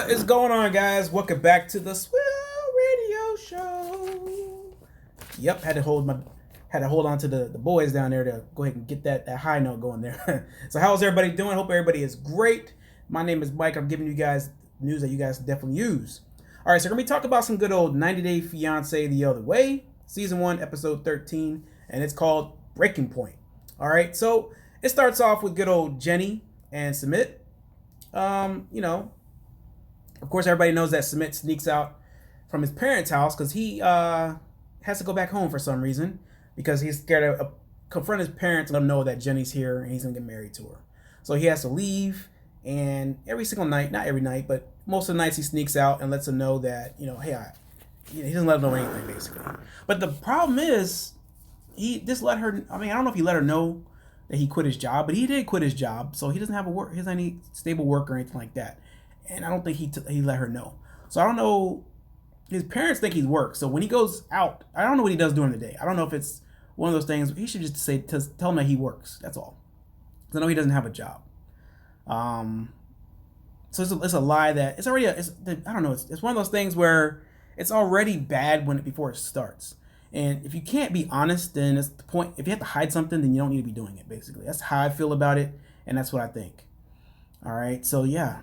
What is going on, guys? Welcome back to the SWILL Radio Show. Yep, had to hold on to the boys down there to go ahead and get that high note going there. So how's everybody doing? Hope everybody is great. My name is Mike. I'm giving you guys news that you guys definitely use. All right, so we're gonna be talking about some good old 90 Day Fiance the other way, season 1, episode 13, and it's called Breaking Point. All right, so it starts off with good old Jenny and Sumit. Of course, everybody knows that Sumit sneaks out from his parents' house because he has to go back home for some reason because he's scared to confront his parents and let them know that Jenny's here and he's going to get married to her. So he has to leave, and every single night, not every night, but most of the nights he sneaks out and lets them know that, hey, he doesn't let them know anything, basically. But the problem is, he just let her, I don't know if he let her know that he quit his job, but he did quit his job, so he doesn't have he doesn't have any stable work or anything like that. And I don't think he let her know. So I don't know. His parents think he works. So when he goes out, I don't know what he does during the day. I don't know if it's one of those things. He should just tell him that he works. That's all. Because I know he doesn't have a job. So it's a lie that it's already. I don't know. It's one of those things where it's already bad before it starts. And if you can't be honest, then it's the point. If you have to hide something, then you don't need to be doing it. Basically, that's how I feel about it, and that's what I think. All right. So yeah.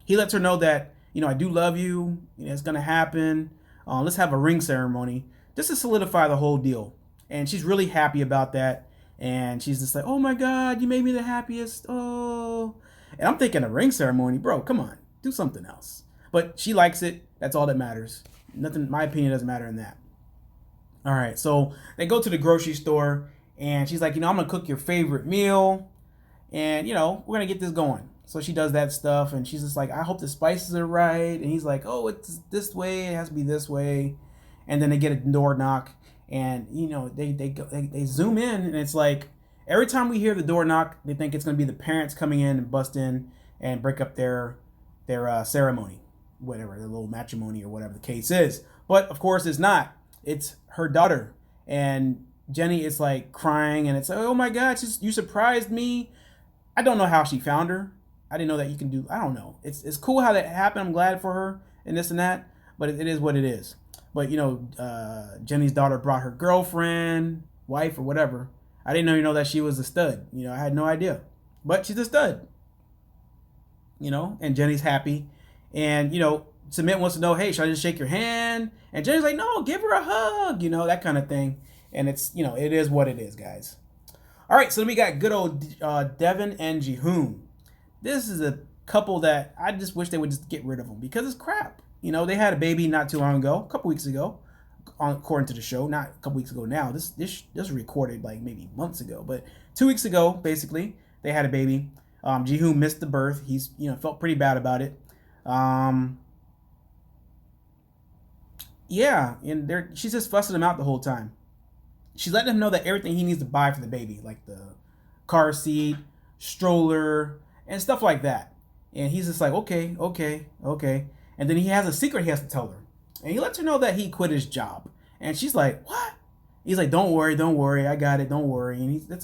He lets her know that, I do love you, it's gonna happen. Let's have a ring ceremony just to solidify the whole deal. And she's really happy about that. And she's just like, oh my God, you made me the happiest. Oh, and I'm thinking a ring ceremony, bro, come on, do something else. But she likes it. That's all that matters. Nothing, my opinion doesn't matter in that. All right, so they go to the grocery store and she's like, I'm gonna cook your favorite meal. And, we're going to get this going. So she does that stuff, and she's just like, I hope the spices are right. And he's like, oh, it's this way. It has to be this way. And then they get a door knock, and, they zoom in, and it's like every time we hear the door knock, they think it's going to be the parents coming in and bust in and break up their ceremony, whatever, their little matrimony or whatever the case is. But, of course, it's not. It's her daughter. And Jenny is, like, crying, and it's like, oh, my God, you surprised me. I don't know how she found her. I didn't know that you can do. I don't know. It's cool how that happened. I'm glad for her and this and that. But it is what it is. But Jenny's daughter brought her girlfriend, wife, or whatever. I didn't know that she was a stud. I had no idea. But she's a stud. And Jenny's happy. And Sumit wants to know, hey, should I just shake your hand? And Jenny's like, no, give her a hug. That kind of thing. And it's it is what it is, guys. All right, so then we got good old Devin and Jihoon. This is a couple that I just wish they would just get rid of them because it's crap. They had a baby not too long ago, a couple weeks ago, according to the show. Not a couple weeks ago now. This was recorded like maybe months ago, but 2 weeks ago, basically, they had a baby. Jihoon missed the birth. He's felt pretty bad about it. Yeah, and she's just fussing him out the whole time. She's letting him know that everything he needs to buy for the baby, like the car seat, stroller, and stuff like that. And he's just like, okay. And then he has a secret he has to tell her. And he lets her know that he quit his job. And she's like, what? He's like, don't worry, I got it, don't worry. And that's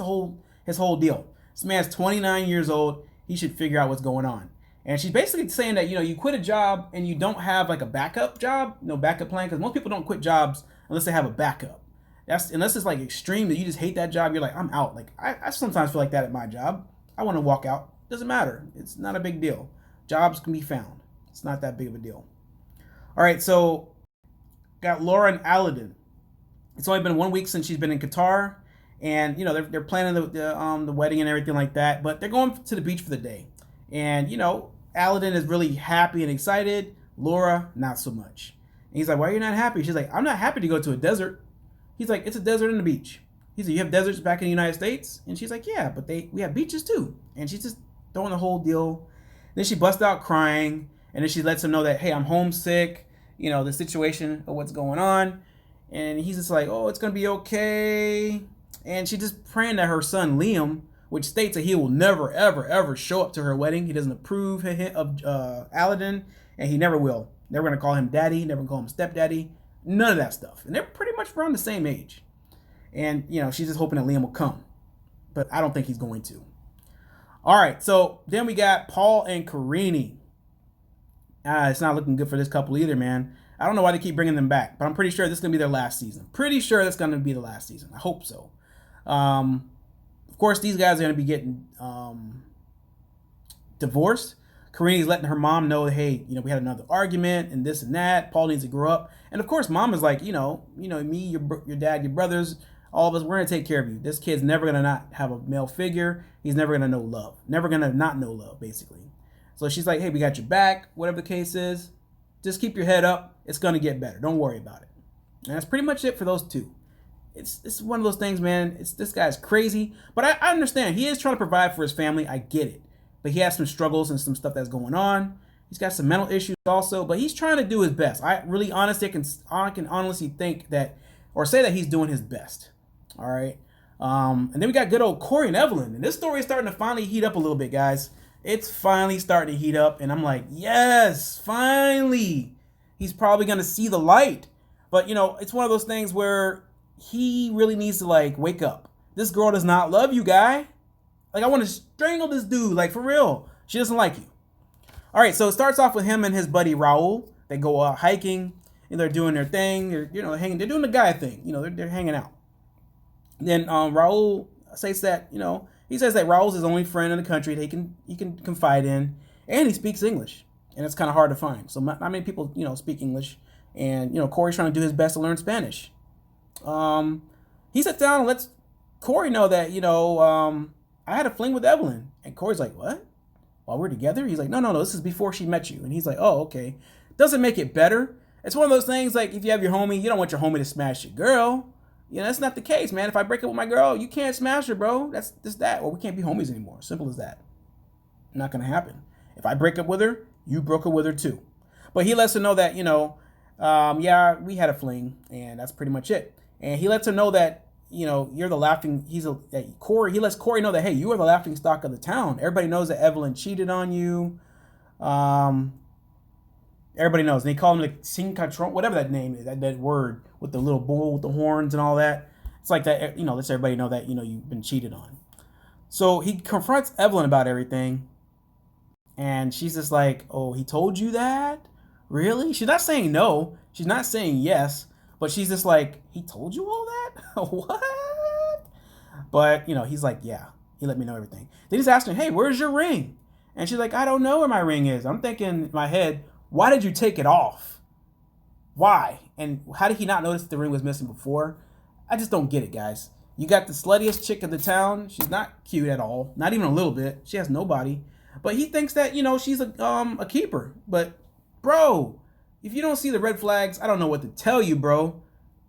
his whole deal. This man's 29 years old. He should figure out what's going on. And she's basically saying that, you quit a job and you don't have like a backup job, no backup plan, because most people don't quit jobs unless they have a backup. Unless it's like extreme that you just hate that job, you're like, I'm out. Like I sometimes feel like that at my job. I want to walk out. Doesn't matter. It's not a big deal. Jobs can be found. It's not that big of a deal. All right, so got Laura and Aladdin. It's only been 1 week since she's been in Qatar, and they're planning the wedding and everything like that. But they're going to the beach for the day, and Aladdin is really happy and excited. Laura, not so much. And he's like, why are you not happy? She's like, I'm not happy to go to a desert. He's like, it's a desert and a beach. He's like, you have deserts back in the United States? And she's like, yeah, but we have beaches too. And she's just throwing the whole deal. Then she busts out crying. And then she lets him know that, hey, I'm homesick. The situation of what's going on. And he's just like, oh, it's going to be okay. And she's just praying that her son, Liam, which states that he will never, ever, ever show up to her wedding. He doesn't approve of Aladdin. And he never will. Never going to call him daddy. Never going to call him stepdaddy. None of that stuff. And they're pretty much around the same age. And, she's just hoping that Liam will come. but I don't think he's going to. All right, so then we got Paul and Karini. it's not looking good for this couple either, man. I don't know why they keep bringing them back, but I'm pretty sure this is gonna be their last season. Pretty sure that's gonna be the last season. I hope so. Of course, these guys are gonna be getting divorced. Karini's letting her mom know, hey, we had another argument and this and that. Paul needs to grow up, and of course, mom is like, me, your dad, your brothers, all of us, we're gonna take care of you. This kid's never gonna not have a male figure. He's never gonna know love. Never gonna not know love, basically. So she's like, hey, we got your back. Whatever the case is, just keep your head up. It's gonna get better. Don't worry about it. And that's pretty much it for those two. It's one of those things, man. This guy's crazy, but I understand he is trying to provide for his family. I get it, but he has some struggles and some stuff that's going on. He's got some mental issues also, but he's trying to do his best. I really honestly I can honestly think that, or say that he's doing his best. All right. And then we got good old Corey and Evelyn, and this story is starting to finally heat up a little bit, guys. It's finally starting to heat up, and I'm like, yes, finally. He's probably gonna see the light, but it's one of those things where he really needs to wake up. This girl does not love you, guy. I want to strangle this dude, for real. She doesn't like you. All right, so it starts off with him and his buddy Raul. They go out hiking, and they're doing their thing. They're hanging. They're doing the guy thing. They're hanging out. Then Raul says that he says that Raul's his only friend in the country that he can confide in, and he speaks English, and it's kind of hard to find. So not many people speak English, and Corey's trying to do his best to learn Spanish. He sits down and lets Corey know that I had a fling with Evelyn, and Corey's like, what? While we're together? He's like, no, this is before she met you. And he's like, oh, okay. Doesn't make it better. It's one of those things if you have your homie, you don't want your homie to smash your girl. That's not the case, man. If I break up with my girl, you can't smash her, bro. That's just that. Or we can't be homies anymore. Simple as that. Not going to happen. If I break up with her, you broke up with her too. But he lets her know that, yeah, we had a fling, and that's pretty much it. And he lets her know that, you're the laughing, he lets Corey know that, hey, you are the laughing stock of the town. Everybody knows that Evelyn cheated on you. Everybody knows. And they call him the Sincatron, whatever that name is, that word with the little bull with the horns and all that. It's like that, lets everybody know that, you've been cheated on. So he confronts Evelyn about everything. And she's just like, oh, he told you that? Really? She's not saying no. She's not saying yes. But she's just like, he told you all that? What? But, he's like, yeah, he let me know everything. Then he's asking, hey, where's your ring? And she's like, I don't know where my ring is. I'm thinking in my head, why did you take it off? Why? And how did he not notice the ring was missing before? I just don't get it, guys. You got the sluttiest chick in the town. She's not cute at all. Not even a little bit. She has nobody. But he thinks that, she's a keeper. But, bro, if you don't see the red flags, I don't know what to tell you, bro.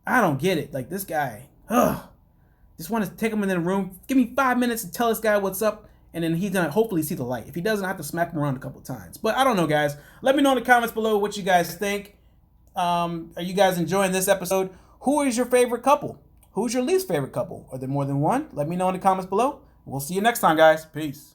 I don't get it. This guy, just want to take him in the room. Give me 5 minutes to tell this guy what's up, and then he's going to hopefully see the light. If he doesn't, I have to smack him around a couple times. But I don't know, guys. Let me know in the comments below what you guys think. Are you guys enjoying this episode? Who is your favorite couple? Who's your least favorite couple? Are there more than one? Let me know in the comments below. We'll see you next time, guys. Peace.